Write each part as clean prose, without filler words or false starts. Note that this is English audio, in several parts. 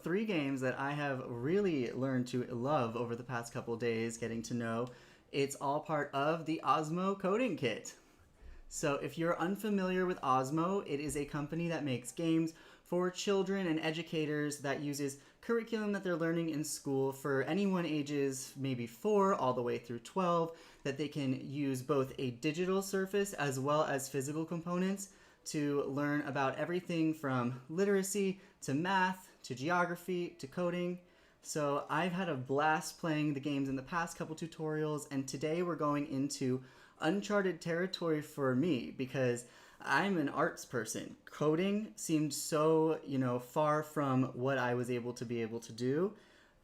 three games that I have really learned to love over the past couple days, getting to know. It's all part of the Osmo Coding Kit. So if you're unfamiliar with Osmo, it is a company that makes games for children and educators that uses curriculum that they're learning in school for anyone ages maybe 4 all the way through 12, that they can use both a digital surface as well as physical components to learn about everything from literacy to math to geography to coding. So I've had a blast playing the games in the past couple tutorials, and today we're going into uncharted territory for me because I'm an arts person. Coding seemed so, far from what I was able to do.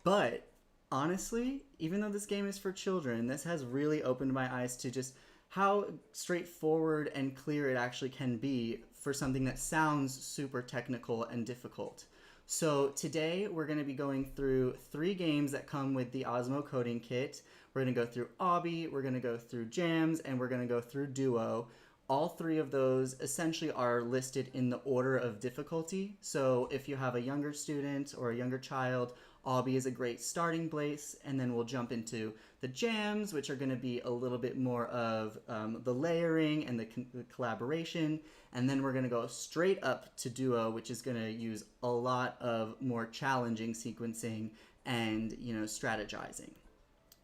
But honestly, even though this game is for children, this has really opened my eyes to just how straightforward and clear it actually can be for something that sounds super technical and difficult. So today we're going to be going through 3 games that come with the Osmo Coding Kit. We're going to go through Obby, we're going to go through Jams, and we're going to go through Duo. All 3 of those essentially are listed in the order of difficulty. So if you have a younger student or a younger child, Obby is a great starting place, and then we'll jump into the Jams, which are going to be a little bit more of the layering and the collaboration, and then we're going to go straight up to Duo, which is going to use a lot of more challenging sequencing and strategizing.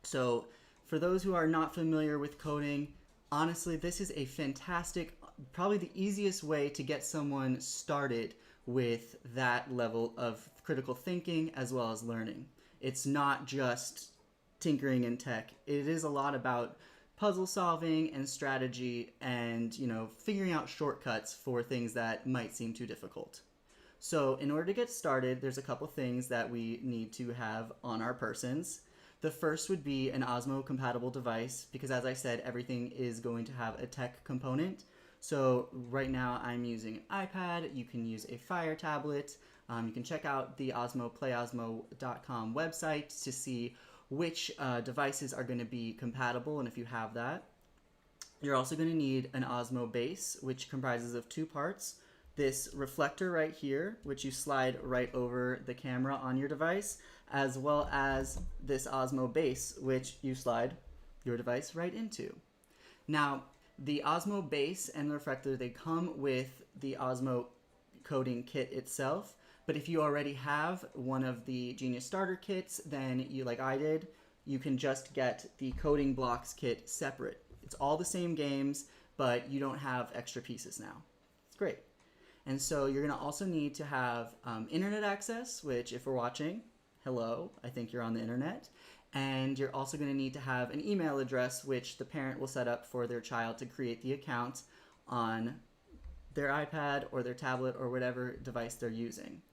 So for those who are not familiar with coding, honestly, this is a fantastic, probably the easiest way to get someone started with that level of critical thinking as well as learning. It's not just tinkering in tech. It is a lot about puzzle solving and strategy and, figuring out shortcuts for things that might seem too difficult. So in order to get started, there's a couple things that we need to have on our persons. The first would be an Osmo compatible device because, as I said, everything is going to have a tech component. So right now I'm using an iPad. You can use a Fire tablet. You can check out the playosmo.com website to see which devices are going to be compatible and if you have that. You're also going to need an Osmo base, which comprises of 2 parts. This reflector right here, which you slide right over the camera on your device, as well as this Osmo base, which you slide your device right into. Now, the Osmo base and the reflector, they come with the Osmo Coding Kit itself, but if you already have one of the Genius Starter Kits, then you, like I did, you can just get the Coding Blocks Kit separate. It's all the same games, but you don't have extra pieces now. It's great. And so you're going to also need to have internet access, which if we're watching, hello, I think you're on the internet. And you're also going to need to have an email address, which the parent will set up for their child to create the account on their iPad or their tablet or whatever device they're using.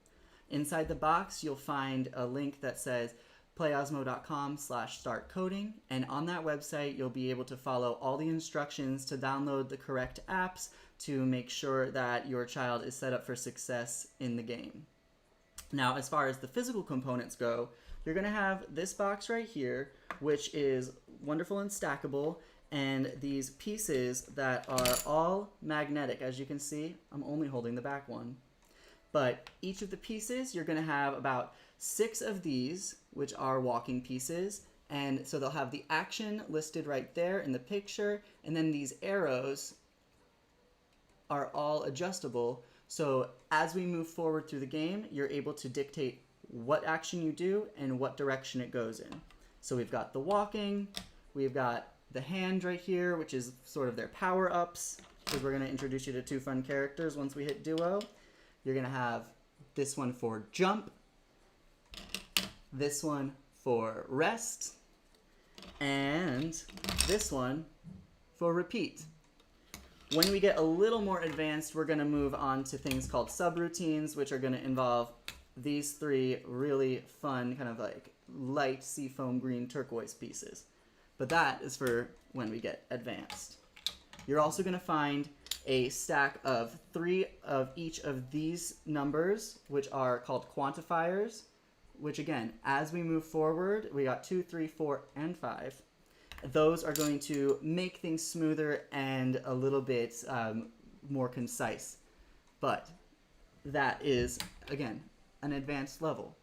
Inside the box, you'll find a link that says playosmo.com/startcoding, and on that website you'll be able to follow all the instructions to download the correct apps to make sure that your child is set up for success in the game. Now, as far as the physical components go, you're going to have this box right here, which is wonderful and stackable, and these pieces that are all magnetic. As you can see, I'm only holding the back one. But each of the pieces, you're going to have about 6 of these, which are walking pieces. And so they'll have the action listed right there in the picture. And then these arrows are all adjustable. So as we move forward through the game, you're able to dictate what action you do and what direction it goes in. So we've got the walking, we've got the hand right here, which is sort of their power-ups, because we're going to introduce you to 2 fun characters once we hit Duo. You're going to have this one for jump, this one for rest, and this one for repeat. When we get a little more advanced, we're going to move on to things called subroutines, which are going to involve these 3 really fun, kind of like light seafoam green turquoise pieces. But that is for when we get advanced. You're also going to find a stack of 3 of each of these numbers, which are called quantifiers, which again, as we move forward, we got 2, 3, 4, and 5. Those are going to make things smoother and a little bit more concise. But that is, again, an advanced level.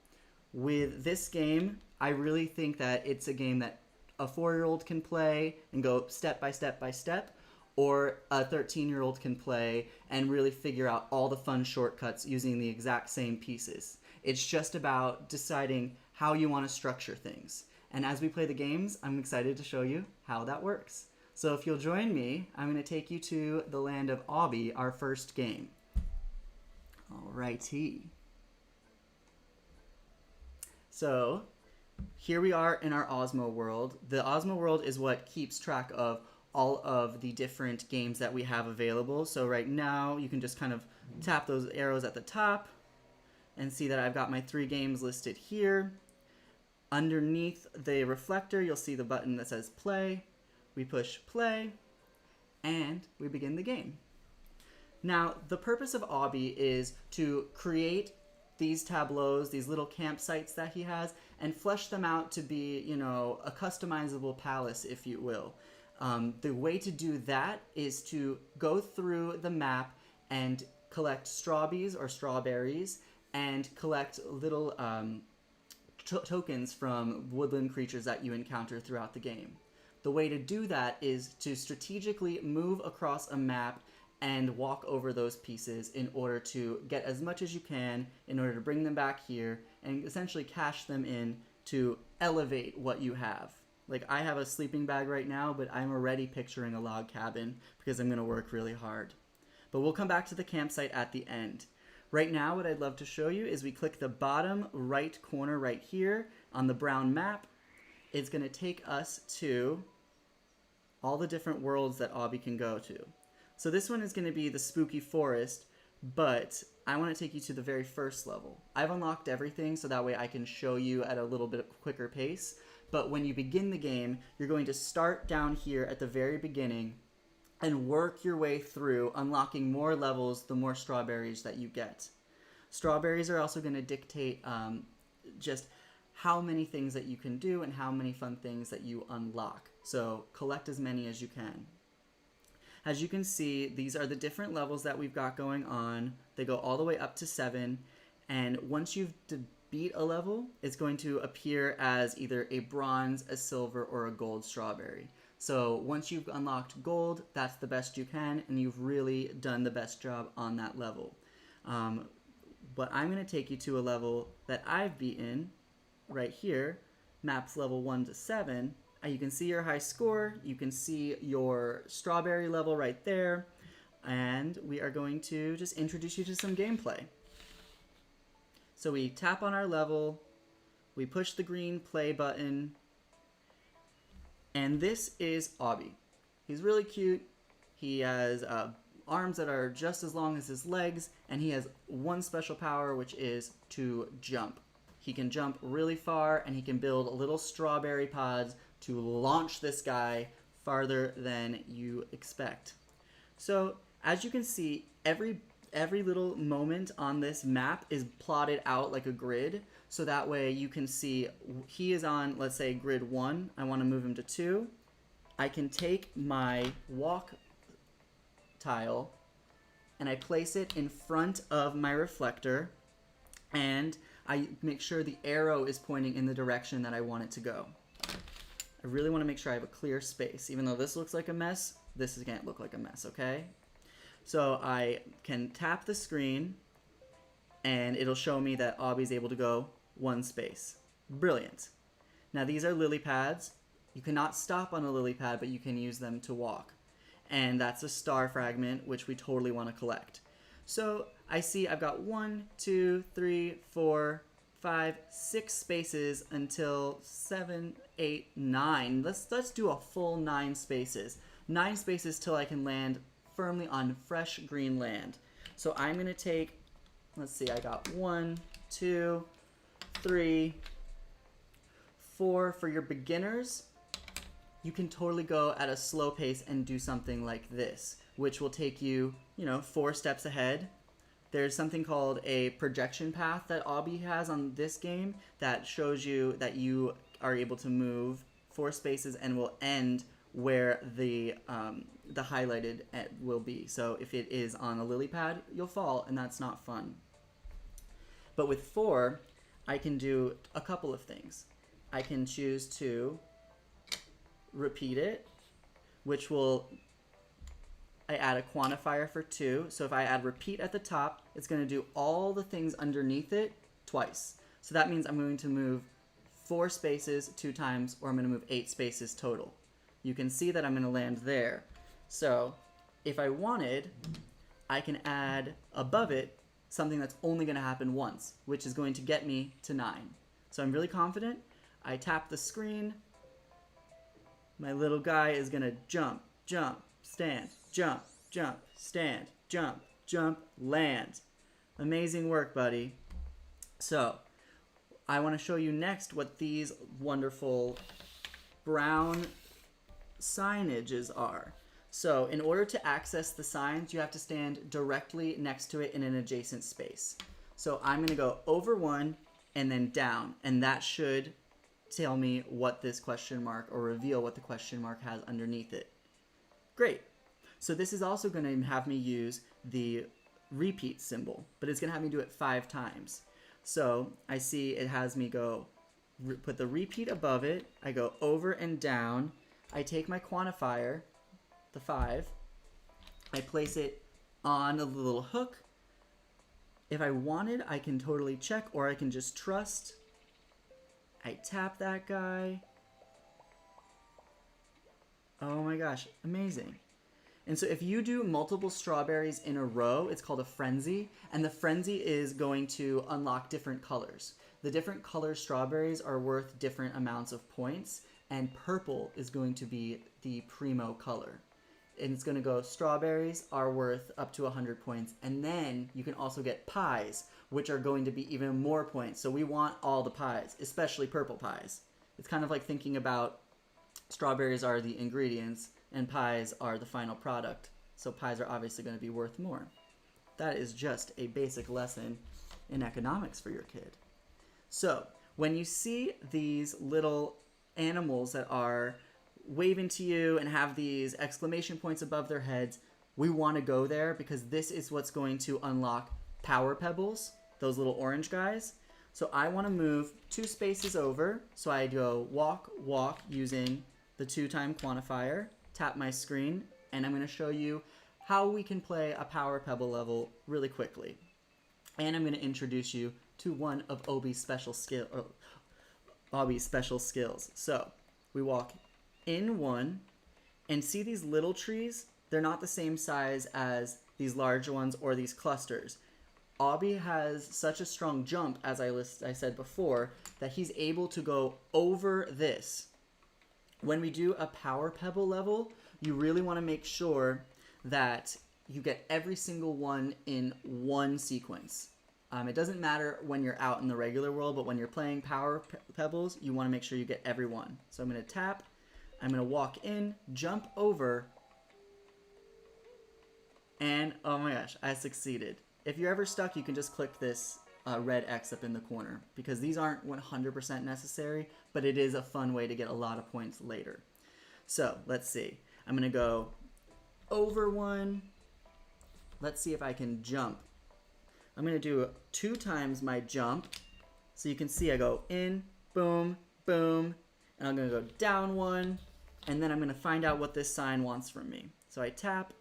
With this game, I really think that it's a game that a 4-year-old can play and go step by step by step, or a 13-year-old can play and really figure out all the fun shortcuts using the exact same pieces. It's just about deciding how you want to structure things. And as we play the games, I'm excited to show you how that works. So if you'll join me, I'm going to take you to the land of Obby, our first game. Alrighty. So here we are in our Osmo world. The Osmo world is what keeps track of all of the different games that we have available. So right now you can just kind of tap those arrows at the top and see that I've got my 3 games listed here. Underneath the reflector, you'll see the button that says play. We push play and we begin the game. Now, the purpose of Obby is to create these tableaus, these little campsites that he has, and flesh them out to be, you know, a customizable palace, if you will. The way to do that is to go through the map and collect strawberries or strawberries and collect little tokens from woodland creatures that you encounter throughout the game. The way to do that is to strategically move across a map and walk over those pieces in order to get as much as you can in order to bring them back here and essentially cash them in to elevate what you have. Like, I have a sleeping bag right now, but I'm already picturing a log cabin because I'm going to work really hard. But we'll come back to the campsite at the end. Right now, what I'd love to show you is we click the bottom right corner right here on the brown map. It's going to take us to all the different worlds that Obby can go to. So this one is going to be the spooky forest, but I want to take you to the very first level. I've unlocked everything so that way I can show you at a little bit quicker pace. But when you begin the game, you're going to start down here at the very beginning and work your way through, unlocking more levels the more strawberries that you get. Strawberries are also going to dictate just how many things that you can do and how many fun things that you unlock. So collect as many as you can. As you can see, these are the different levels that we've got going on. They go all the way up to 7, and once you've beat a level, it's going to appear as either a bronze, a silver, or a gold strawberry. So once you've unlocked gold, that's the best you can, and you've really done the best job on that level. But I'm going to take you to a level that I've beaten right here, maps level 1 to 7. You can see your high score, you can see your strawberry level right there, and we are going to just introduce you to some gameplay. So we tap on our level, we push the green play button, and this is Obby. He's really cute. He has arms that are just as long as his legs, and he has one special power, which is to jump. He can jump really far, and he can build little strawberry pods to launch this guy farther than you expect. So as you can see, every little moment on this map is plotted out like a grid, so that way you can see he is on, let's say, grid 1. I want to move him to 2. I can take my walk tile and I place it in front of my reflector, and I make sure the arrow is pointing in the direction that I want it to go. I really want to make sure I have a clear space. Even though this looks like a mess, this can't look like a mess, okay? So I can tap the screen, and it'll show me that Obby's able to go 1 space. Brilliant. Now these are lily pads. You cannot stop on a lily pad, but you can use them to walk. And that's a star fragment, which we totally want to collect. So I see I've got 1, 2, 3, 4, 5, 6 spaces until 7, 8, 9. Let's do a full 9 spaces. 9 spaces till I can land firmly on fresh green land. So I'm going to take, let's see, I got 1, 2, 3, 4. For your beginners, you can totally go at a slow pace and do something like this, which will take you, 4 steps ahead. There's something called a projection path that Obby has on this game that shows you that you are able to move 4 spaces and will end where the highlighted will be. So if it is on a lily pad, you'll fall, and that's not fun. But with 4, I can do a couple of things. I can choose to repeat it, which will, I add a quantifier for 2. So if I add repeat at the top, it's going to do all the things underneath it twice. So that means I'm going to move 4 spaces 2 times, or I'm going to move 8 spaces total. You can see that I'm going to land there. So if I wanted, I can add above it something that's only going to happen once, which is going to get me to 9. So I'm really confident. I tap the screen. My little guy is going to jump, jump, stand, jump, jump, stand, jump, jump, land. Amazing work, buddy. So I want to show you next what these wonderful brown signages are. So in order to access the signs, you have to stand directly next to it in an adjacent space. So I'm going to go over 1 and then down, and that should tell me what this question mark, or reveal what the question mark has underneath it. Great. So this is also going to have me use the repeat symbol, but it's going to have me do it 5 times. So I see it has me go, put the repeat above it, I go over and down, I take my quantifier, the 5, I place it on a little hook. If I wanted, I can totally check, or I can just trust. I tap that guy. Oh my gosh, amazing. And so if you do multiple strawberries in a row, it's called a frenzy, and the frenzy is going to unlock different colors. The different color strawberries are worth different amounts of points, and purple is going to be the primo color. And it's going to go, strawberries are worth up to 100 points, and then you can also get pies, which are going to be even more points. So we want all the pies, especially purple pies. It's kind of like thinking about strawberries are the ingredients and pies are the final product. So pies are obviously going to be worth more. That is just a basic lesson in economics for your kid. So when you see these little animals that are waving to you and have these exclamation points above their heads, we want to go there because this is what's going to unlock power pebbles, those little orange guys. So I want to move 2 spaces over. So I go walk, walk using the 2-time quantifier, tap my screen, and I'm going to show you how we can play a power pebble level really quickly. And I'm going to introduce you to one of Obby's special skills. So we walk in 1, and see these little trees? They're not the same size as these large ones or these clusters. Obby has such a strong jump, as I said before, that he's able to go over this. When we do a power pebble level, you really want to make sure that you get every single one in one sequence. It doesn't matter when you're out in the regular world, but when you're playing power pebbles, you want to make sure you get every one. So I'm going to tap. I'm going to walk in, jump over, and oh my gosh, I succeeded. If you're ever stuck, you can just click this red X up in the corner, because these aren't 100% necessary, but it is a fun way to get a lot of points later. So let's see. I'm going to go over 1. Let's see if I can jump. I'm going to do 2 times my jump. So you can see I go in, boom, boom, and I'm going to go down 1. And then I'm going to find out what this sign wants from me. So I tap.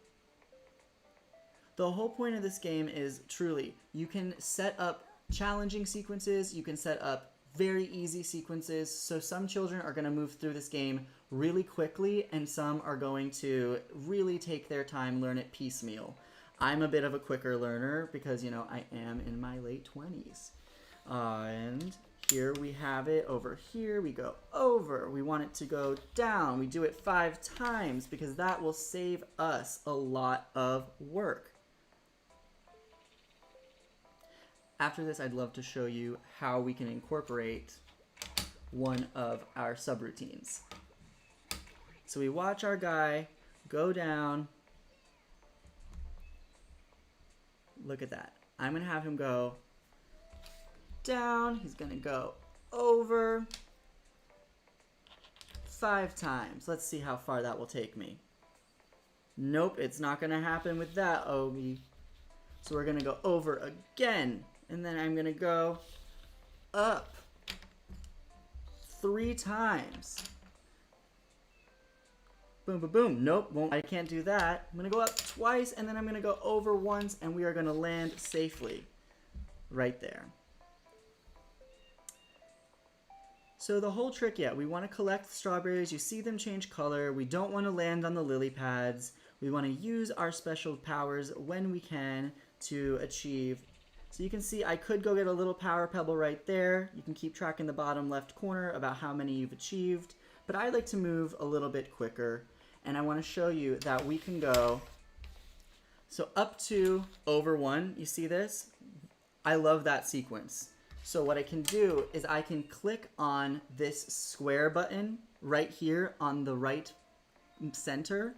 The whole point of this game is truly, you can set up challenging sequences, you can set up very easy sequences. So some children are going to move through this game really quickly, and some are going to really take their time, learn it piecemeal. I'm a bit of a quicker learner because, you know, I am in my late 20s. And here we have it. Over here we go over. We want it to go down. We do it 5 times because that will save us a lot of work. After this, I'd love to show you how we can incorporate one of our subroutines. So we watch our guy go down. Look at that. I'm going to have him go down. He's going to go over 5 times. Let's see how far that will take me. Nope, it's not going to happen with that, Obby. So we're going to go over again. And then I'm gonna go up 3 times. Boom, boom, boom. Nope, I can't do that. I'm gonna go up twice, and then I'm gonna go over once, and we are gonna land safely right there. So the whole trick, yeah, we want to collect strawberries. You see them change color. We don't want to land on the lily pads. We want to use our special powers when we can to achieve. So you can see I could go get a little power pebble right there. You can keep track in the bottom left corner about how many you've achieved. But I like to move a little bit quicker. And I want to show you that we can go so up to over 1. You see this? I love that sequence. So what I can do is I can click on this square button right here on the right center,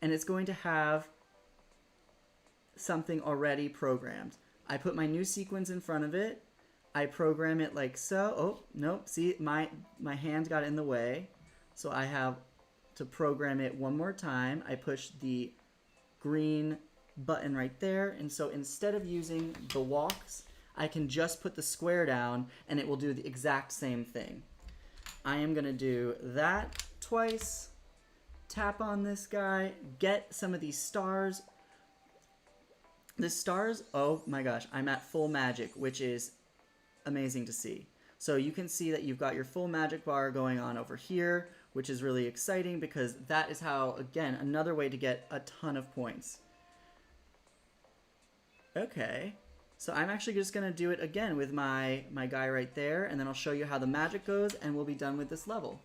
and it's going to have something already programmed. I put my new sequence in front of it. I program it like so. Oh, nope. See, my hand got in the way. So I have to program it one more time. I push the green button right there. And so instead of using the walks, I can just put the square down and it will do the exact same thing. I am going to do that twice. Tap on this guy. Get some of these stars. The stars, oh my gosh, I'm at full magic, which is amazing to see. So you can see that you've got your full magic bar going on over here, which is really exciting because that is how, again, another way to get a ton of points. Okay, so I'm actually just going to do it again with my guy right there, and then I'll show you how the magic goes, and we'll be done with this level.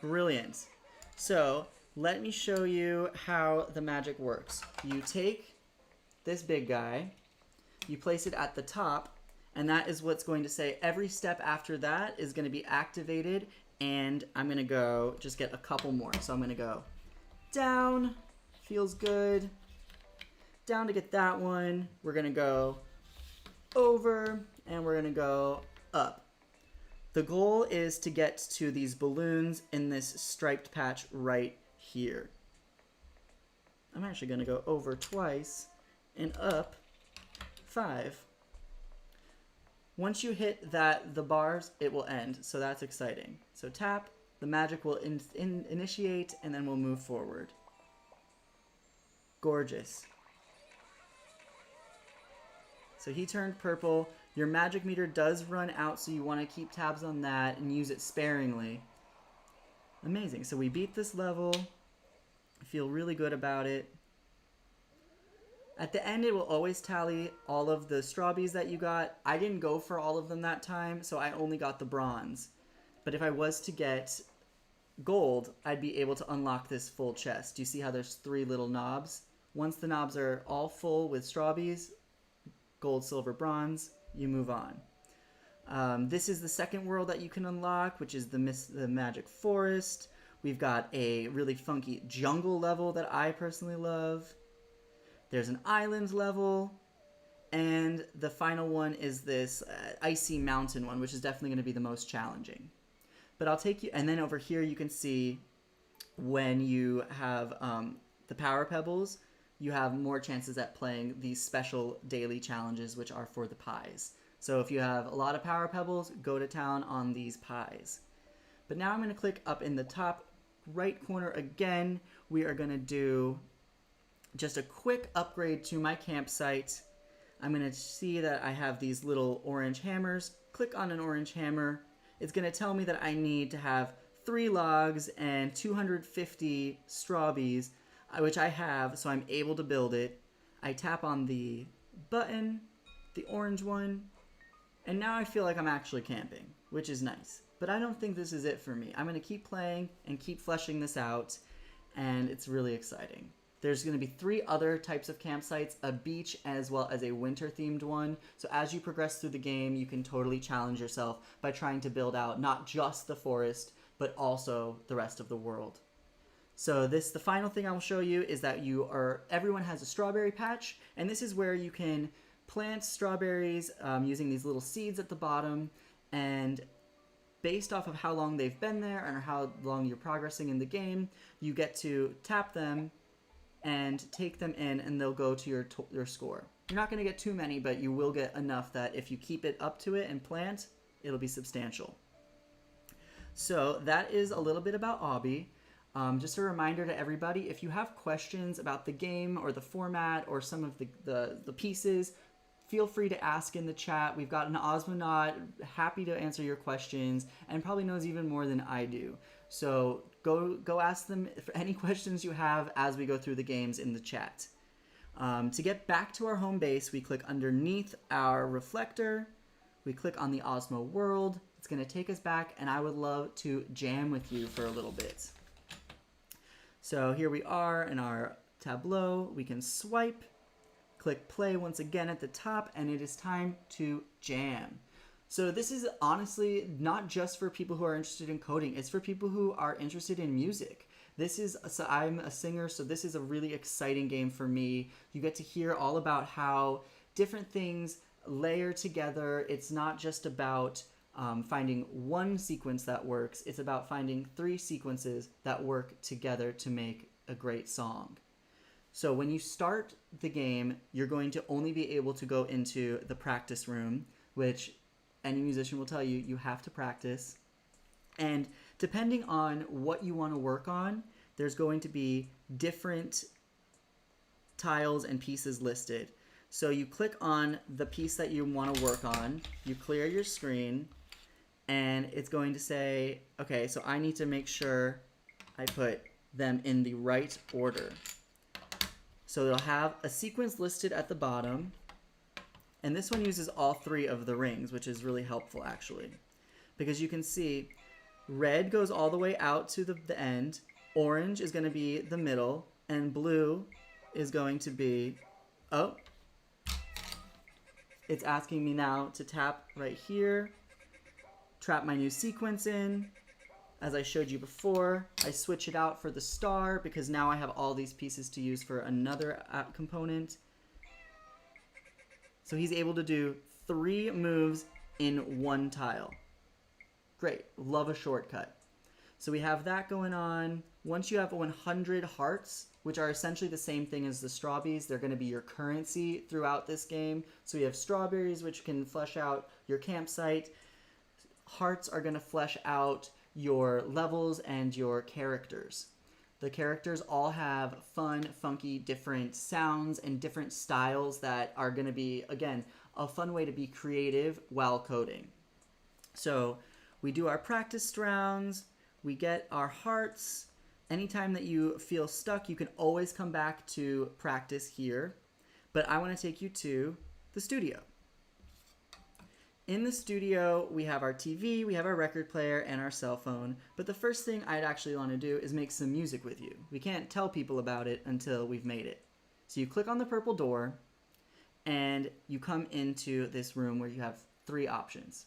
Brilliant. So let me show you how the magic works. You take this big guy, you place it at the top, and that is what's going to say every step after that is going to be activated, and I'm going to go just get a couple more. So I'm going to go down, feels good, down to get that one. We're going to go over, and we're going to go up. The goal is to get to these balloons in this striped patch right here. I'm actually going to go over twice and up 5. Once you hit the bars, it will end. So that's exciting. So tap, the magic will initiate, and then we'll move forward. Gorgeous. So he turned purple. Your magic meter does run out, so you want to keep tabs on that and use it sparingly. Amazing. So we beat this level. I feel really good about it. At the end, it will always tally all of the strawberries that you got. I didn't go for all of them that time, so I only got the bronze. But if I was to get gold, I'd be able to unlock this full chest. Do you see how there's 3 little knobs? Once the knobs are all full with strawberries, gold, silver, bronze, you move on. This is the second world that you can unlock, which is the Magic Forest. We've got a really funky jungle level that I personally love. There's an island level, and the final one is this icy mountain one, which is definitely going to be the most challenging. But I'll take you, and then over here you can see when you have the power pebbles, you have more chances at playing these special daily challenges, which are for the pies. So if you have a lot of power pebbles, go to town on these pies. But now I'm going to click up in the top right corner again. We are going to do just a quick upgrade to my campsite. I'm going to see that I have these little orange hammers. Click on an orange hammer. It's going to tell me that I need to have 3 logs and 250 strawberries, which I have, so I'm able to build it. I tap on the button, the orange one, and now I feel like I'm actually camping, which is nice. But I don't think this is it for me. I'm going to keep playing and keep fleshing this out, and it's really exciting. There's going to be 3 other types of campsites, a beach as well as a winter-themed one. So as you progress through the game, you can totally challenge yourself by trying to build out not just the forest, but also the rest of the world. So the final thing I will show you is that everyone has a strawberry patch, and this is where you can plant strawberries using these little seeds at the bottom, and based off of how long they've been there and how long you're progressing in the game, you get to tap them and take them in, and they'll go to your score. You're not going to get too many, but you will get enough that if you keep it up to it and plant, it'll be substantial. So that is a little bit about Obby. Just a reminder to everybody, if you have questions about the game or the format or some of the pieces, feel free to ask in the chat. We've got an Osmonaut happy to answer your questions and probably knows even more than I do. So go ask them for any questions you have as we go through the games in the chat. To get back to our home base, we click underneath our reflector. We click on the Osmo world. It's going to take us back, and I would love to jam with you for a little bit. So here we are in our tableau. We can swipe, click play once again at the top, and it is time to jam. So this is honestly not just for people who are interested in coding. It's for people who are interested in music. So I'm a singer, so this is a really exciting game for me. You get to hear all about how different things layer together. It's not just about finding one sequence that works. It's about finding 3 sequences that work together to make a great song. So when you start the game, you're going to only be able to go into the practice room, which any musician will tell you, you have to practice. And depending on what you want to work on, there's going to be different tiles and pieces listed. So you click on the piece that you want to work on, you clear your screen, and it's going to say, okay, so I need to make sure I put them in the right order. So it'll have a sequence listed at the bottom, and this one uses all 3 of the rings, which is really helpful actually, because you can see red goes all the way out to the end, orange is going to be the middle, and blue is going to be, oh, it's asking me now to tap right here, trap my new sequence in. As I showed you before, I switch it out for the star because now I have all these pieces to use for another component. So he's able to do 3 moves in 1 tile. Great, love a shortcut. So we have that going on. Once you have 100 hearts, which are essentially the same thing as the strawberries, they're going to be your currency throughout this game. So we have strawberries, which can flesh out your campsite. Hearts are going to flesh out your levels and your characters. The characters all have fun, funky, different sounds and different styles that are going to be, again, a fun way to be creative while coding. So we do our practice rounds, we get our hearts. Anytime that you feel stuck, you can always come back to practice here. But I want to take you to the studio. In the studio, we have our TV, we have our record player, and our cell phone. But the first thing I'd actually want to do is make some music with you. We can't tell people about it until we've made it. So you click on the purple door, and you come into this room where you have 3 options.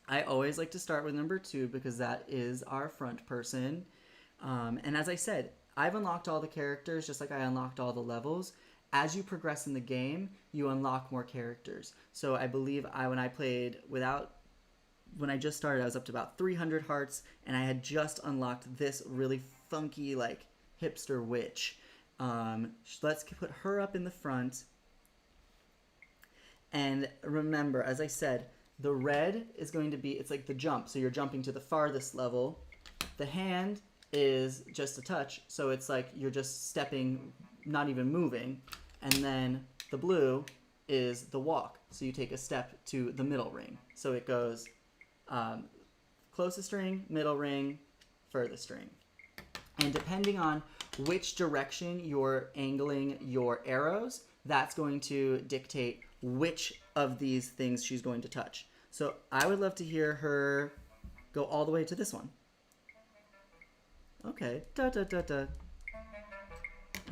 I always like to start with number 2 because that is our front person. And as I said, I've unlocked all the characters just like I unlocked all the levels. As you progress in the game, you unlock more characters. So I believe when I just started, I was up to about 300 hearts, and I had just unlocked this really funky, like, hipster witch. Let's put her up in the front. And remember, as I said, the red is going to be, it's like the jump, so you're jumping to the farthest level. The hand is just a touch, so it's like you're just stepping, not even moving. And then the blue is the walk, so you take a step to the middle ring. So it goes closest ring, middle ring, furthest ring. And depending on which direction you're angling your arrows, that's going to dictate which of these things she's going to touch. So I would love to hear her go all the way to this one. Okay, da da da da.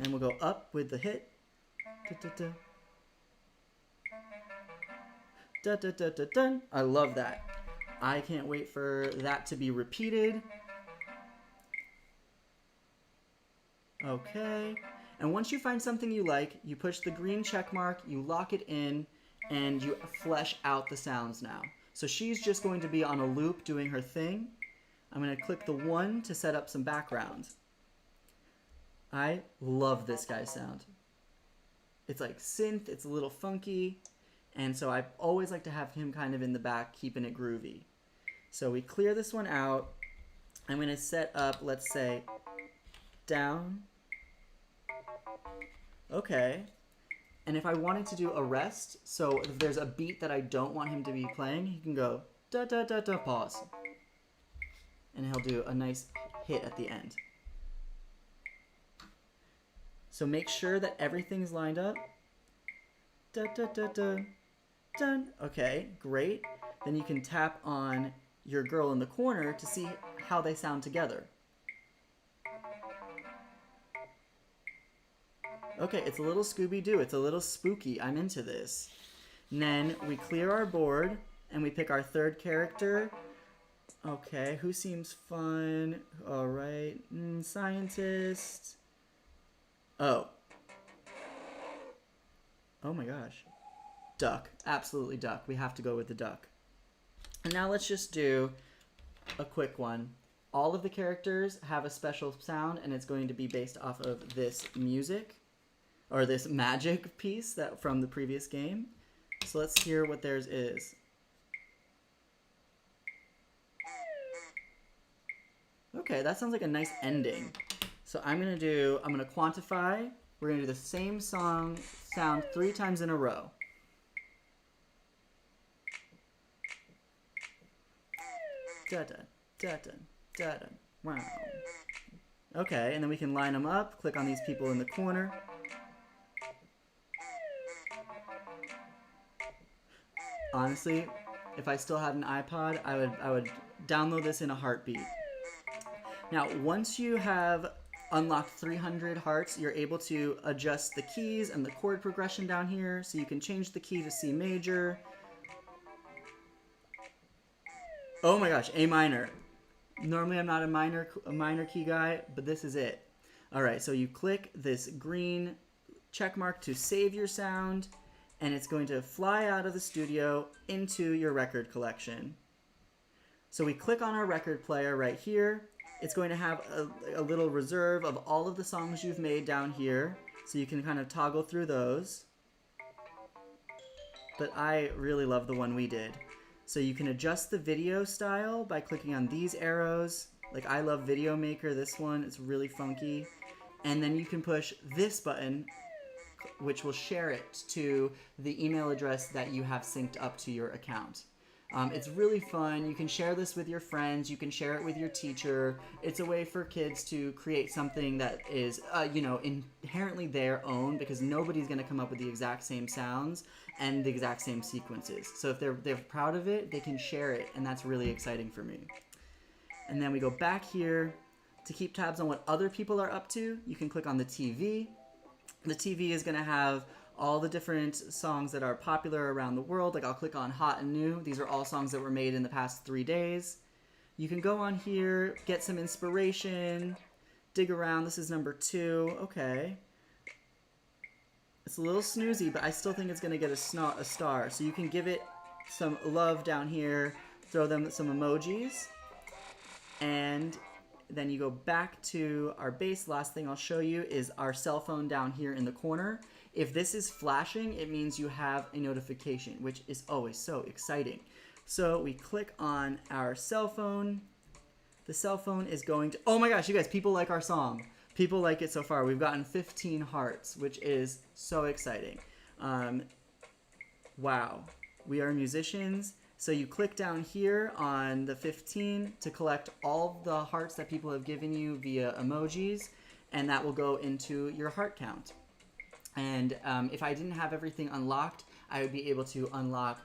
And we'll go up with the hit. Da da da. Da da da da dun. I love that. I can't wait for that to be repeated. Okay. And once you find something you like, you push the green check mark, you lock it in, and you flesh out the sounds now. So she's just going to be on a loop doing her thing. I'm going to click the 1 to set up some background. I love this guy's sound. It's like synth, it's a little funky, and so I always like to have him kind of in the back, keeping it groovy. So we clear this one out. I'm going to set up, let's say, down. Okay. And if I wanted to do a rest, so if there's a beat that I don't want him to be playing, he can go da da da da pause. And he'll do a nice hit at the end. So make sure that everything's lined up. Da da da da. Done. Okay, great. Then you can tap on your girl in the corner to see how they sound together. Okay, it's a little Scooby-Doo. It's a little spooky. I'm into this. And then we clear our board and we pick our third character. Okay, who seems fun? All right, scientist. Oh. Oh my gosh. Duck. Absolutely duck. We have to go with the duck. And now let's just do a quick one. All of the characters have a special sound, and it's going to be based off of this music, or this magic piece that from the previous game. So let's hear what theirs is. Okay, that sounds like a nice ending. So I'm gonna quantify. We're gonna do the same sound 3 times in a row. Da da da da da da. Wow. Okay, and then we can line them up. Click on these people in the corner. Honestly, if I still had an iPod, I would download this in a heartbeat. Now, once you have unlocked 300 hearts, you're able to adjust the keys and the chord progression down here. So you can change the key to C major. Oh my gosh, A minor. Normally I'm not a minor key guy, but this is it. All right, so you click this green check mark to save your sound, and it's going to fly out of the studio into your record collection. So we click on our record player right here. It's going to have a little reserve of all of the songs you've made down here, so you can kind of toggle through those. But I really love the one we did. So you can adjust the video style by clicking on these arrows. Like I love Video Maker, this one, it's really funky. And then you can push this button, which will share it to the email address that you have synced up to your account. It's really fun. You can share this with your friends. You can share it with your teacher. It's a way for kids to create something that is, inherently their own, because nobody's going to come up with the exact same sounds and the exact same sequences. So if they're proud of it, they can share it, and that's really exciting for me. And then we go back here to keep tabs on what other people are up to. You can click on the TV. The TV is going to have all the different songs that are popular around the world. Like I'll click on Hot and New. These are all songs that were made in the past 3 days. You can go on here, get some inspiration, dig around. This is number 2. Okay. It's a little snoozy, but I still think it's going to get a star. So you can give it some love down here, throw them some emojis, and then you go back to our base. Last thing I'll show you is our cell phone down here in the corner. If this is flashing, it means you have a notification, which is always so exciting. So we click on our cell phone. The cell phone is going to... Oh my gosh, you guys, people like our song. People like it so far. We've gotten 15 hearts, which is so exciting. Wow. We are musicians. So you click down here on the 15 to collect all the hearts that people have given you via emojis, and that will go into your heart count. And if I didn't have everything unlocked, I would be able to unlock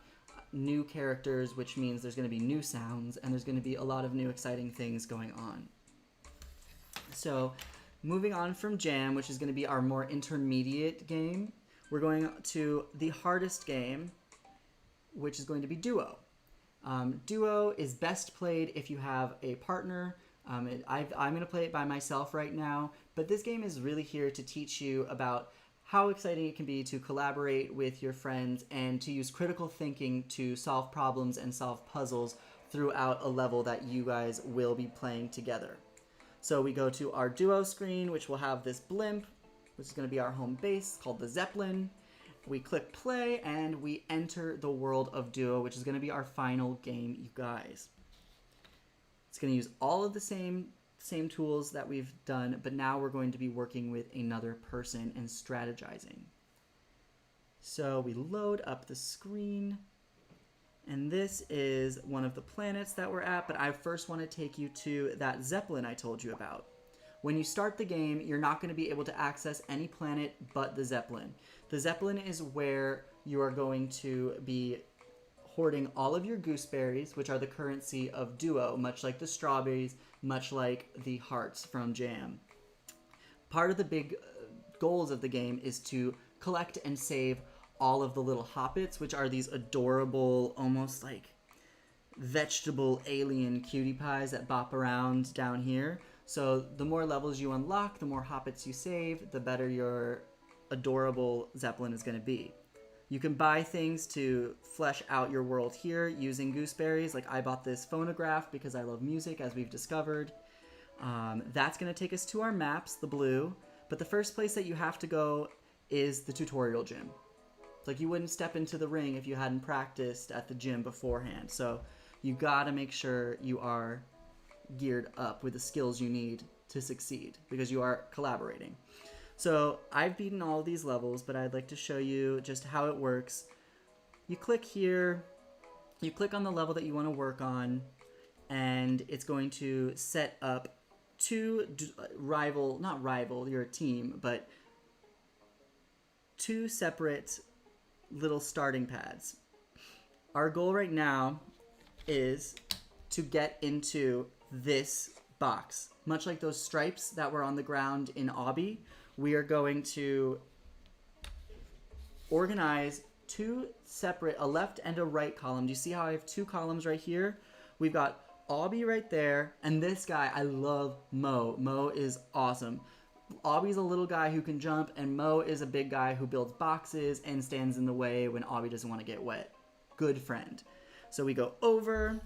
new characters, which means there's going to be new sounds, and there's going to be a lot of new exciting things going on. So moving on from Jam, which is going to be our more intermediate game, we're going to the hardest game, which is going to be Duo. Duo is best played if you have a partner. I'm going to play it by myself right now, but this game is really here to teach you about how exciting it can be to collaborate with your friends and to use critical thinking to solve problems and solve puzzles throughout a level that you guys will be playing together. So we go to our duo screen, which will have this blimp, which is going to be our home base called the Zeppelin. We click play and we enter the world of duo, which is going to be our final game, you guys. It's going to use all of the same tools that we've done, but now we're going to be working with another person and strategizing. So we load up the screen, and this is one of the planets that we're at, but I first want to take you to that Zeppelin I told you about. When you start the game, you're not going to be able to access any planet but the Zeppelin. The Zeppelin is where you are going to be hoarding all of your gooseberries, which are the currency of duo, much like the strawberries, much like the hearts from Jam. Part of the big goals of the game is to collect and save all of the little hoppets, which are these adorable, almost like vegetable alien cutie pies that bop around down here. So the more levels you unlock, the more hoppets you save, the better your adorable Zeppelin is going to be. You can buy things to flesh out your world here using gooseberries. Like I bought this phonograph because I love music, as we've discovered. That's going to take us to our maps, the blue. But the first place that you have to go is the tutorial gym. It's like you wouldn't step into the ring if you hadn't practiced at the gym beforehand. So you got to make sure you are geared up with the skills you need to succeed because you are collaborating. So I've beaten all of these levels, but I'd like to show you just how it works. You click here, you click on the level that you want to work on, and it's going to set up two you're a team, but two separate little starting pads. Our goal right now is to get into this box. Much like those stripes that were on the ground in Obby, we are going to organize two separate, a left and a right column. Do you see how I have two columns right here? We've got Obby right there, and this guy, I love Mo. Mo is awesome. Obby's a little guy who can jump, and Mo is a big guy who builds boxes and stands in the way when Obby doesn't want to get wet. Good friend. So we go over,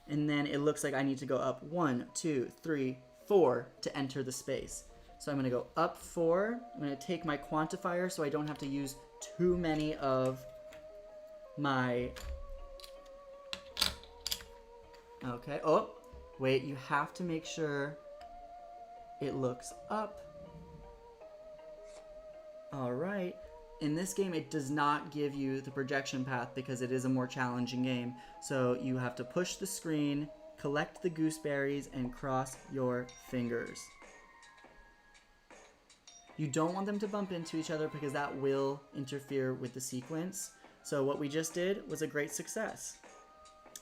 and then it looks like I need to go up 1, 2, 3, 4 to enter the space. So I'm going to go up 4. I'm going to take my quantifier so I don't have to use too many of my... Okay. Oh, wait. You have to make sure it looks up. All right. In this game, it does not give you the projection path because it is a more challenging game. So you have to push the screen, collect the gooseberries, and cross your fingers. You don't want them to bump into each other because that will interfere with the sequence. So what we just did was a great success.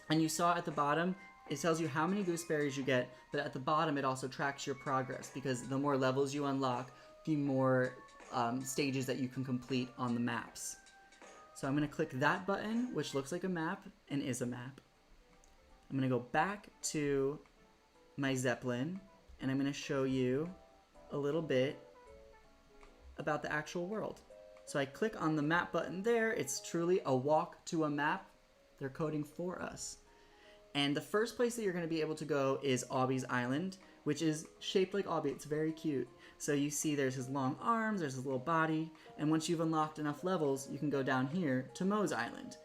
And you saw at the bottom, it tells you how many gooseberries you get, but at the bottom it also tracks your progress because the more levels you unlock, the more stages that you can complete on the maps. So I'm going to click that button, which looks like a map and is a map. I'm going to go back to my Zeppelin, and I'm going to show you a little bit about the actual world. So I click on the map button there. It's truly a walk to a map. They're coding for us. And the first place that you're going to be able to go is Obby's Island, which is shaped like Obby. It's very cute. So you see there's his long arms, there's his little body, and once you've unlocked enough levels, you can go down here to Mo's Island.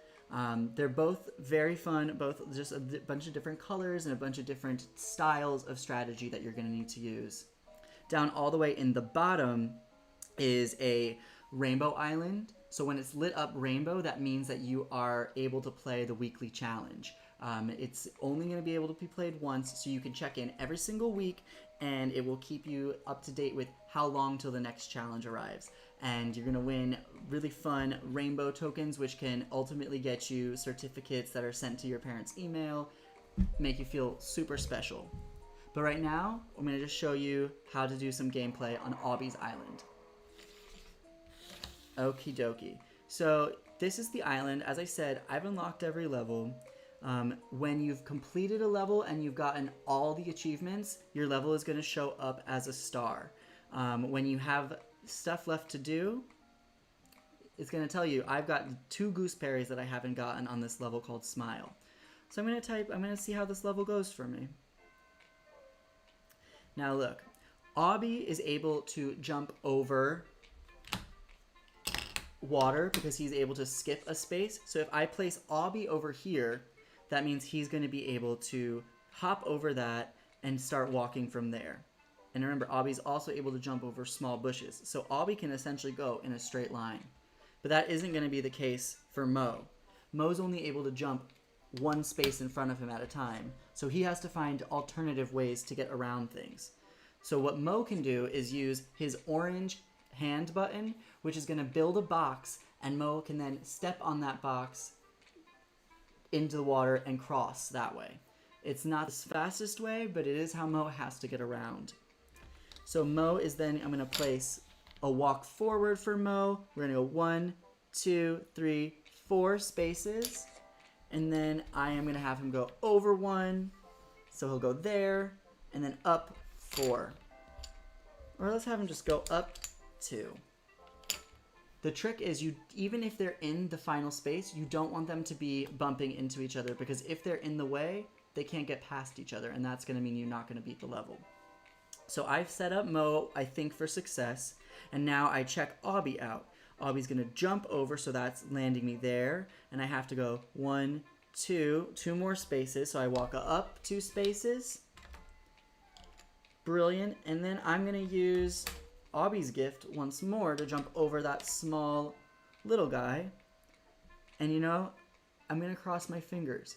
They're both very fun, both just a bunch of different colors and a bunch of different styles of strategy that you're going to need to use. Down all the way in the bottom is a rainbow island. So when it's lit up rainbow, that means that you are able to play the weekly challenge. It's only going to be able to be played once, so you can check in every single week, and it will keep you up to date with how long till the next challenge arrives. And you're going to win really fun rainbow tokens, which can ultimately get you certificates that are sent to your parents' email, make you feel super special. But right now, I'm going to just show you how to do some gameplay on Obby's Island. Okie dokie. So this is the island. As I said, I've unlocked every level. When you've completed a level and you've gotten all the achievements, your level is going to show up as a star. When you have stuff left to do, it's going to tell you, I've got 2 gooseberries that I haven't gotten on this level called Smile. So I'm going to see how this level goes for me. Now look, Obby is able to jump over water because he's able to skip a space. So if I place Obby over here, that means he's going to be able to hop over that and start walking from there. And remember, Obby's also able to jump over small bushes. So Obby can essentially go in a straight line. But that isn't going to be the case for Mo. Mo's only able to jump one space in front of him at a time. So he has to find alternative ways to get around things. So what Mo can do is use his orange hand button, which is going to build a box, and Mo can then step on that box into the water and cross that way. It's not the fastest way, but it is how Mo has to get around. So Mo is then, I'm going to place a walk forward for Mo. We're going to go 1, 2, 3, 4 spaces. And then I am going to have him go over 1. So he'll go there and then up 4. Or let's have him just go up 2. The trick is, you, even if they're in the final space, you don't want them to be bumping into each other, because if they're in the way, they can't get past each other, and that's going to mean you're not going to beat the level. So I've set up Mo, I think, for success, and now I check Obby out. Obby's going to jump over, so that's landing me there, and I have to go 1, 2 more spaces, so I walk up 2 spaces. Brilliant, and then I'm going to use Obby's gift once more to jump over that small little guy. And you know, I'm going to cross my fingers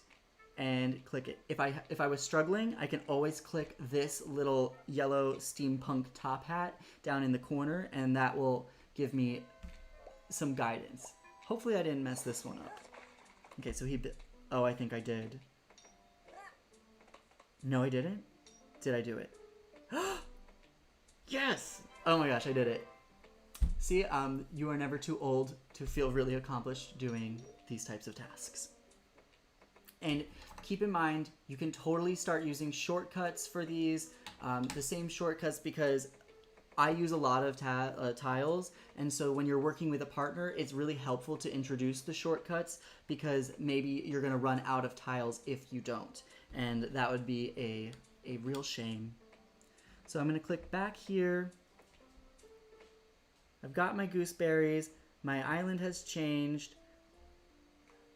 and click it. If I was struggling, I can always click this little yellow steampunk top hat down in the corner, and that will give me some guidance. Hopefully I didn't mess this one up. Okay, so oh, I think I did. No, I didn't? Did I do it? Yes! Oh my gosh, I did it. See, you are never too old to feel really accomplished doing these types of tasks. And keep in mind, you can totally start using shortcuts for these, the same shortcuts, because I use a lot of tiles, and so when you're working with a partner, it's really helpful to introduce the shortcuts, because maybe you're going to run out of tiles if you don't, and that would be a real shame. So I'm going to click back here. I've got my gooseberries. My island has changed.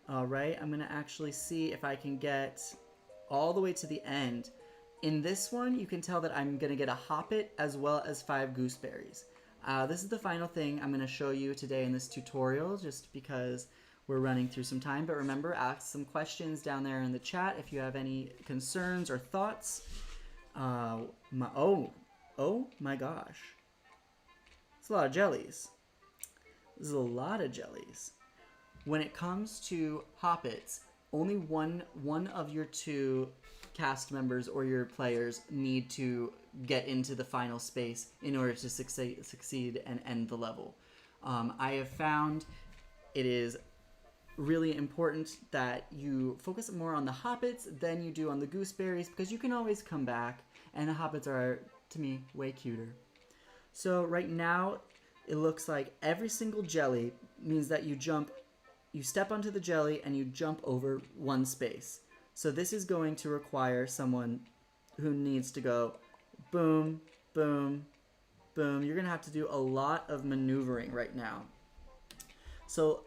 All right, I'm going to actually see if I can get all the way to the end. In this one, you can tell that I'm going to get a hoppet as well as 5 gooseberries. This is the final thing I'm going to show you today in this tutorial, just because we're running through some time. But remember, ask some questions down there in the chat if you have any concerns or thoughts. Oh my gosh. It's a lot of jellies. This is a lot of jellies. When it comes to hoppets, only one of your 2 cast members or your players need to get into the final space in order to succeed and end the level. I have found it is really important that you focus more on the hoppets than you do on the gooseberries, because you can always come back, and the hoppets are, to me, way cuter. So right now, it looks like every single jelly means that you step onto the jelly and you jump over 1 space. So this is going to require someone who needs to go boom, boom, boom. You're going to have to do a lot of maneuvering right now. So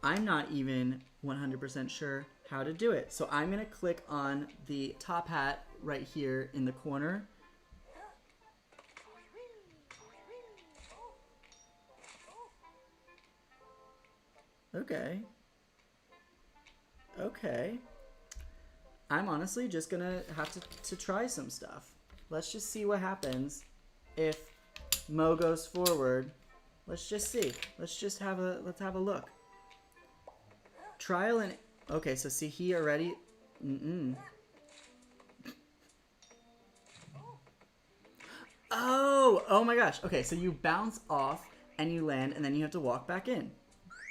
I'm not even 100% sure how to do it. So I'm going to click on the top hat right here in the corner. Okay. I'm honestly just gonna have to try some stuff. Let's just see what happens if Mo goes forward. Let's just see. Let's have a look. Trial and okay, so see, he already Oh my gosh. Okay, so you bounce off and you land, and then you have to walk back in.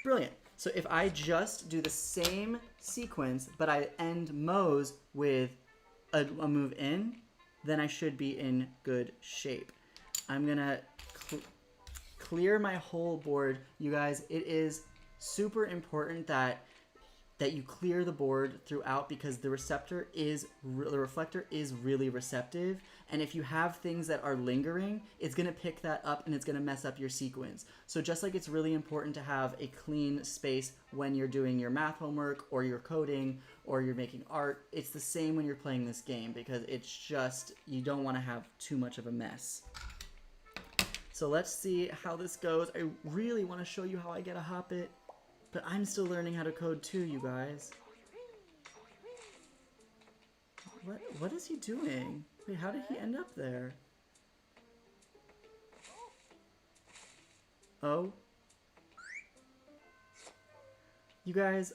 Brilliant. So if I just do the same sequence, but I end Mo's with a move in, then I should be in good shape. I'm going to clear my whole board. You guys, it is super important that that you clear the board throughout, because the reflector is really receptive, and if you have things that are lingering, it's going to pick that up and it's going to mess up your sequence. So just like it's really important to have a clean space when you're doing your math homework or you're coding or you're making art, it's the same when you're playing this game, because it's just, you don't want to have too much of a mess. So let's see how this goes. I really want to show you how I get a Hoppit, but I'm still learning how to code too, you guys. What is he doing? Wait, how did he end up there? Oh. You guys,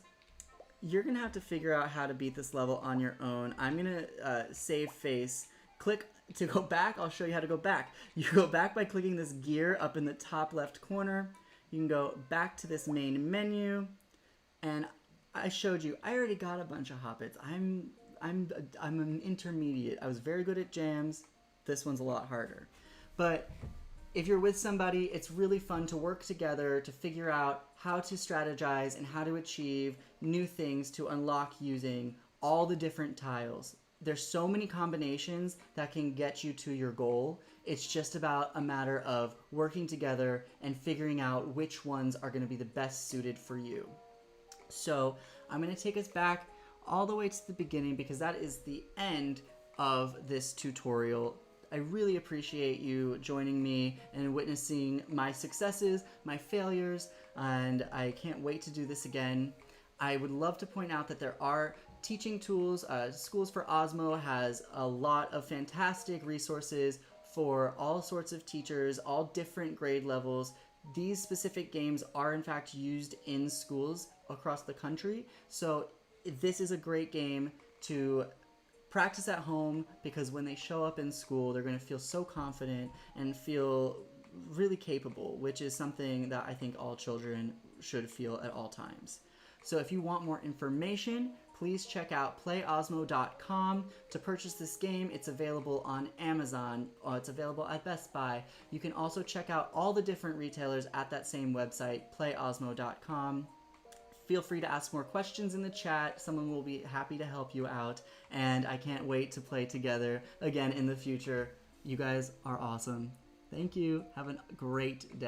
you're gonna have to figure out how to beat this level on your own. I'm gonna save face. Click to go back. I'll show you how to go back. You go back by clicking this gear up in the top left corner. You can go back to this main menu, and I showed you. I already got a bunch of Hoppits. I'm an intermediate. I was very good at jams. This one's a lot harder. But if you're with somebody, it's really fun to work together to figure out how to strategize and how to achieve new things to unlock using all the different tiles. There's so many combinations that can get you to your goal. It's just about a matter of working together and figuring out which ones are going to be the best suited for you. So I'm going to take us back all the way to the beginning, because that is the end of this tutorial. I really appreciate you joining me and witnessing my successes, my failures, and I can't wait to do this again. I would love to point out that there are teaching tools. Schools for Osmo has a lot of fantastic resources for all sorts of teachers, all different grade levels. These specific games are in fact used in schools across the country, so this is a great game to practice at home, because when they show up in school, they're going to feel so confident and feel really capable, which is something that I think all children should feel at all times. So if you want more information, please check out playosmo.com to purchase this game. It's available on Amazon, or it's available at Best Buy. You can also check out all the different retailers at that same website, playosmo.com. Feel free to ask more questions in the chat. Someone will be happy to help you out, and I can't wait to play together again in the future. You guys are awesome. Thank you. Have a great day.